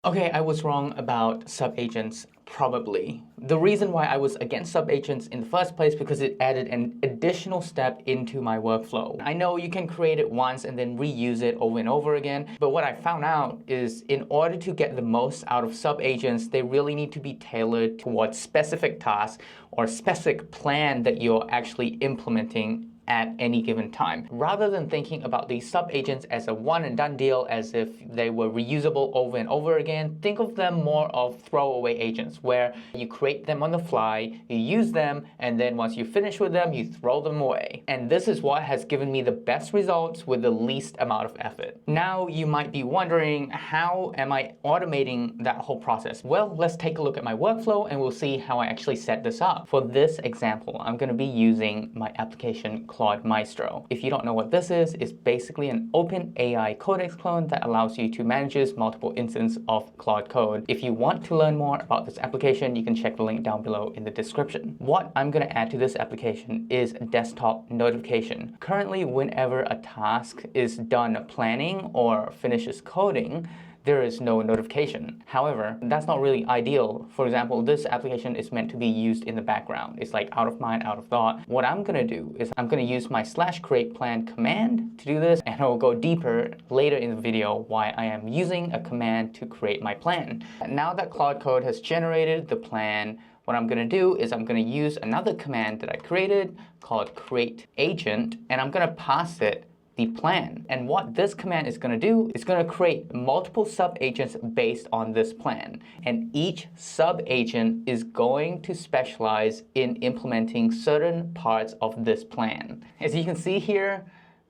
Okay, I was wrong about subagents, probably. The reason why I was against subagents in the first place because it added an additional step into my workflow. I know you can create it once and then reuse it over and over again, but what I found out is in order to get the most out of subagents, they really need to be tailored towards specific tasks or specific plan that you're actually implementing at any given time. Rather than thinking about these subagents as a one and done deal, as if they were reusable over and over again, think of them more of throwaway agents where you create them on the fly, you use them, and then once you finish with them, you throw them away. And this is what has given me the best results with the least amount of effort. Now you might be wondering, how am I automating that whole process? Well, let's take a look at my workflow and we'll see how I actually set this up. For this example, I'm going to be using my application Claude Maestro. If you don't know what this is, it's basically an open AI codex clone that allows you to manage multiple instances of Claude Code. If you want to learn more about this application, you can check the link down below in the description. What I'm going to add to this application is desktop notification. Currently, whenever a task is done planning or finishes coding, there is no notification. However, that's not really ideal. For example, this application is meant to be used in the background. It's like out of mind, out of thought. What I'm gonna do is I'm gonna use my /create_plan command to do this, and I'll go deeper later in the video why I am using a command to create my plan. Now that Claude Code has generated the plan, what I'm going to do is I'm going to use another command that I created called create_agent, and I'm going to pass it the plan. And what this command is going to do is going to create multiple subagents based on this plan. And each subagent is going to specialize in implementing certain parts of this plan. As you can see here,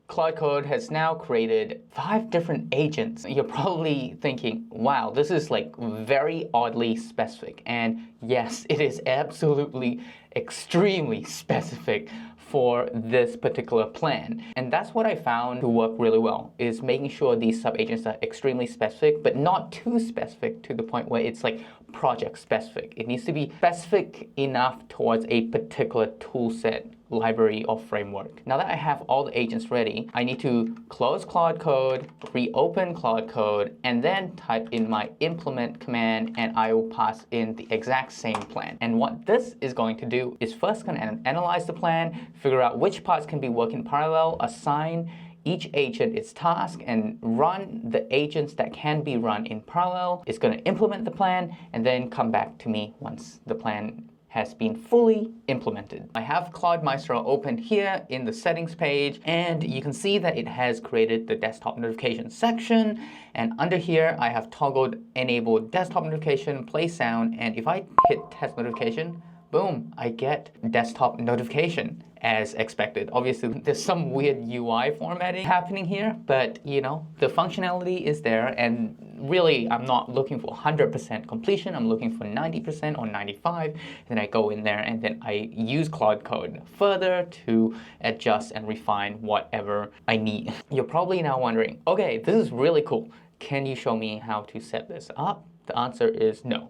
Claude Code has now created 5 different agents. You're probably thinking, wow, this is like very oddly specific. And yes, it is absolutely extremely specific for this particular plan. And that's what I found to work really well, is making sure these subagents are extremely specific, but not too specific to the point where it's like project specific. It needs to be specific enough towards a particular tool set, library, or framework. Now that I have all the agents ready, I need to close Claude Code, reopen Claude Code, and then type in my implement command, and I will pass in the exact same plan. And what this is going to do is first going to analyze the plan, figure out which parts can be working in parallel, assign each agent its task, and run the agents that can be run in parallel. It's going to implement the plan and then come back to me once the plan has been fully implemented. I have Claude Maestro open here in the settings page, and you can see that it has created the desktop notification section, and under here I have toggled enable desktop notification, play sound, and if I hit test notification, boom, I get desktop notification as expected. Obviously, there's some weird UI formatting happening here, but you know, the functionality is there, and really, I'm not looking for 100% completion. I'm looking for 90% or 95%. Then I go in there and then I use Claude Code further to adjust and refine whatever I need. You're probably now wondering, okay, this is really cool. Can you show me how to set this up? The answer is no.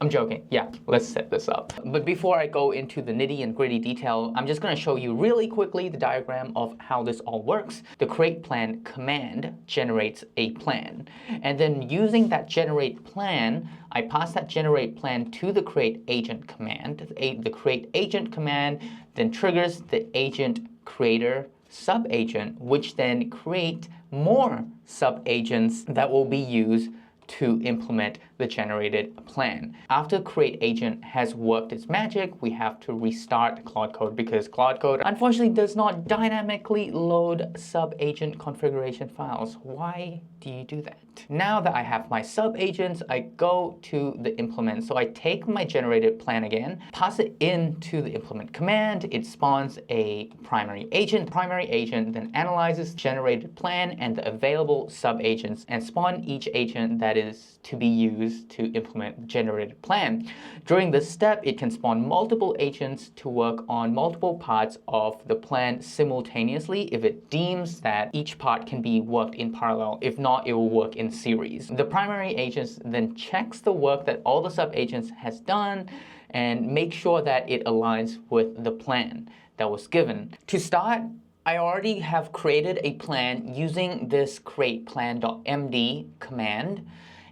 I'm joking. Yeah, let's set this up. But before I go into the nitty and gritty detail, I'm just going to show you really quickly the diagram of how this all works. The create plan command generates a plan. And then using that generate plan, I pass that generate plan to the create agent command. The create agent command then triggers the agent creator subagent, which then create more subagents that will be used to implement the generated plan. After create agent has worked its magic, we have to restart Claude Code because Claude Code unfortunately does not dynamically load subagent configuration files. Why do you do that? Now that I have my subagents, I go to the implement. So I take my generated plan again, pass it into the implement command. It spawns a primary agent. Primary agent then analyzes generated plan and the available subagents and spawn each agent that is to be used to implement the generated plan. During this step, it can spawn multiple agents to work on multiple parts of the plan simultaneously if it deems that each part can be worked in parallel. If not, it will work in series. The primary agent then checks the work that all the subagents has done and make sure that it aligns with the plan that was given. To start, I already have created a plan using this create_plan.md command,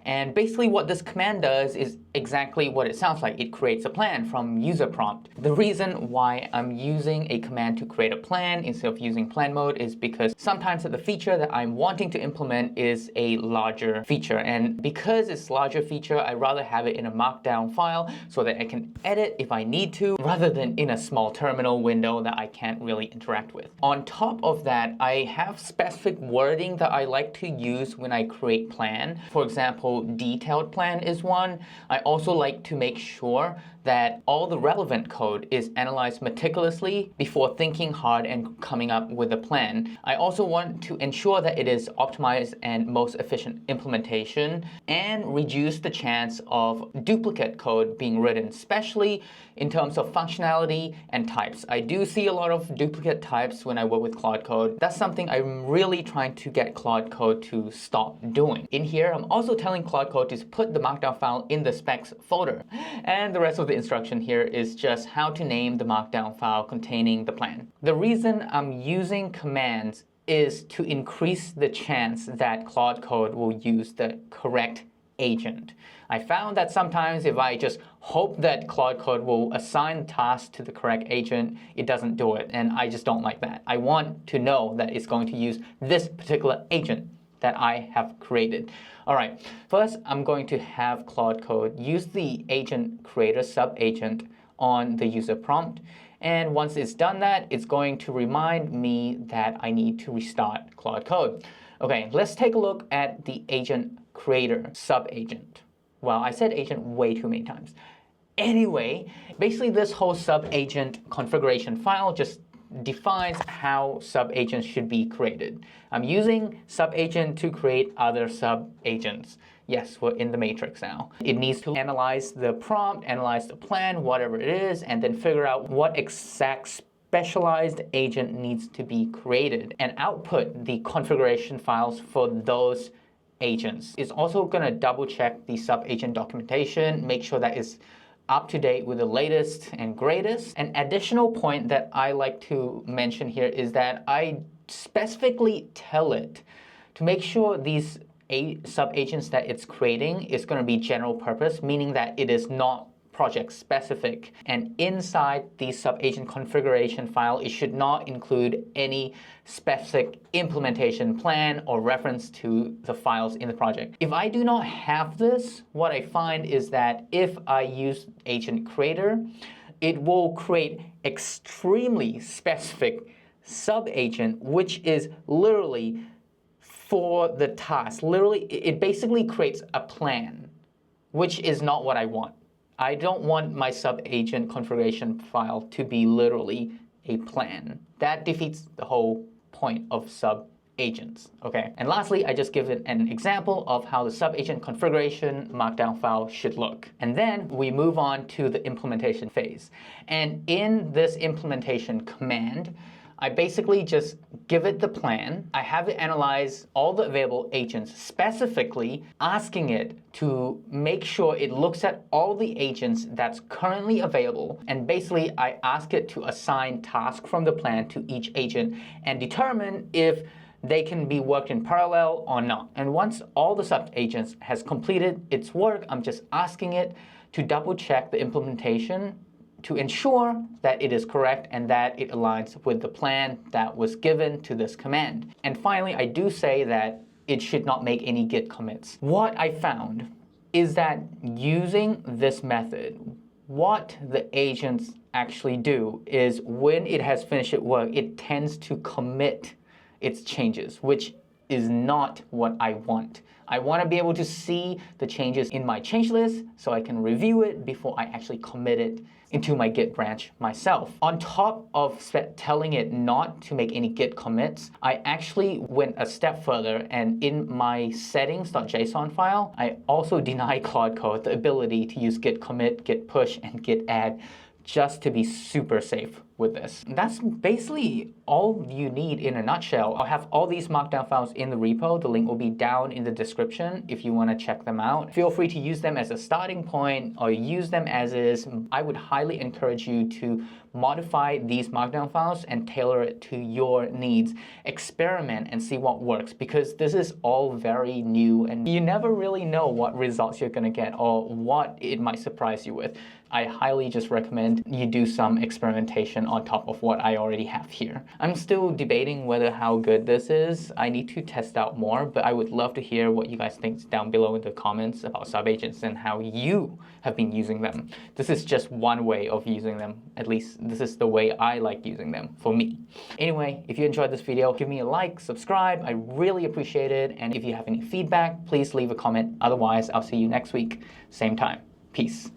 And basically what this command does is exactly what it sounds like. It creates a plan from user prompt. The reason why I'm using a command to create a plan instead of using plan mode is because sometimes the feature that I'm wanting to implement is a larger feature. And because it's larger feature, I'd rather have it in a markdown file so that I can edit if I need to, rather than in a small terminal window that I can't really interact with. On top of that, I have specific wording that I like to use when I create plan. For example, detailed plan is one. I also like to make sure that all the relevant code is analyzed meticulously before thinking hard and coming up with a plan. I also want to ensure that it is optimized and most efficient implementation and reduce the chance of duplicate code being written, especially in terms of functionality and types. I do see a lot of duplicate types when I work with Claude Code. That's something I'm really trying to get Claude Code to stop doing. In here, I'm also telling Claude Code to put the markdown file in the specs folder. And the rest of the instruction here is just how to name the markdown file containing the plan. The reason I'm using commands is to increase the chance that Claude Code will use the correct agent. I found that sometimes if I just hope that Claude Code will assign tasks to the correct agent, it doesn't do it, and I just don't like that. I want to know that it's going to use this particular agent that I have created. All right, first I'm going to have Claude Code use the agent creator sub-agent on the user prompt. And once it's done that, it's going to remind me that I need to restart Claude Code. Okay, let's take a look at the agent creator sub-agent. Well, I said agent way too many times. Anyway, basically this whole sub-agent configuration file just defines how sub-agents should be created. I'm using sub-agent to create other sub-agents. Yes, we're in the matrix now. It needs to analyze the prompt, analyze the plan, whatever it is, and then figure out what exact specialized agent needs to be created and output the configuration files for those agents. It's also going to double check the sub-agent documentation, make sure that it's up to date with the latest and greatest. An additional point that I like to mention here is that I specifically tell it to make sure these sub-agents that it's creating is going to be general purpose, meaning that it is not project specific. And inside the sub-agent configuration file, it should not include any specific implementation plan or reference to the files in the project. If I do not have this, what I find is that if I use agent creator, it will create extremely specific sub-agent, which is literally for the task. Literally, it basically creates a plan, which is not what I want. I don't want my sub-agent configuration file to be literally a plan. That defeats the whole point of sub-agents, okay? And lastly, I just give it an example of how the sub-agent configuration markdown file should look. And then we move on to the implementation phase. And in this implementation command, I basically just give it the plan. I have it analyze all the available agents, specifically asking it to make sure it looks at all the agents that's currently available. And basically, I ask it to assign tasks from the plan to each agent and determine if they can be worked in parallel or not. And once all the sub-agents has completed its work, I'm just asking it to double check the implementation to ensure that it is correct and that it aligns with the plan that was given to this command. And finally, I do say that it should not make any git commits. What I found is that using this method, what the agents actually do is when it has finished its work, it tends to commit its changes, which is not what I want. I want to be able to see the changes in my change list so I can review it before I actually commit it into my Git branch myself. On top of telling it not to make any Git commits, I actually went a step further, and in my settings.json file, I also deny Claude Code the ability to use git commit, git push, and git add just to be super safe with this. That's basically all you need in a nutshell. I'll have all these markdown files in the repo. The link will be down in the description if you want to check them out. Feel free to use them as a starting point or use them as is. I would highly encourage you to modify these markdown files and tailor it to your needs. Experiment and see what works, because this is all very new and you never really know what results you're going to get or what it might surprise you with. I highly just recommend you do some experimentation on top of what I already have here. I'm still debating whether how good this is. I need to test out more, but I would love to hear what you guys think down below in the comments about subagents and how you have been using them. This is just one way of using them. At least this is the way I like using them for me. Anyway, if you enjoyed this video, give me a like, subscribe. I really appreciate it. And if you have any feedback, please leave a comment. Otherwise, I'll see you next week, same time. Peace.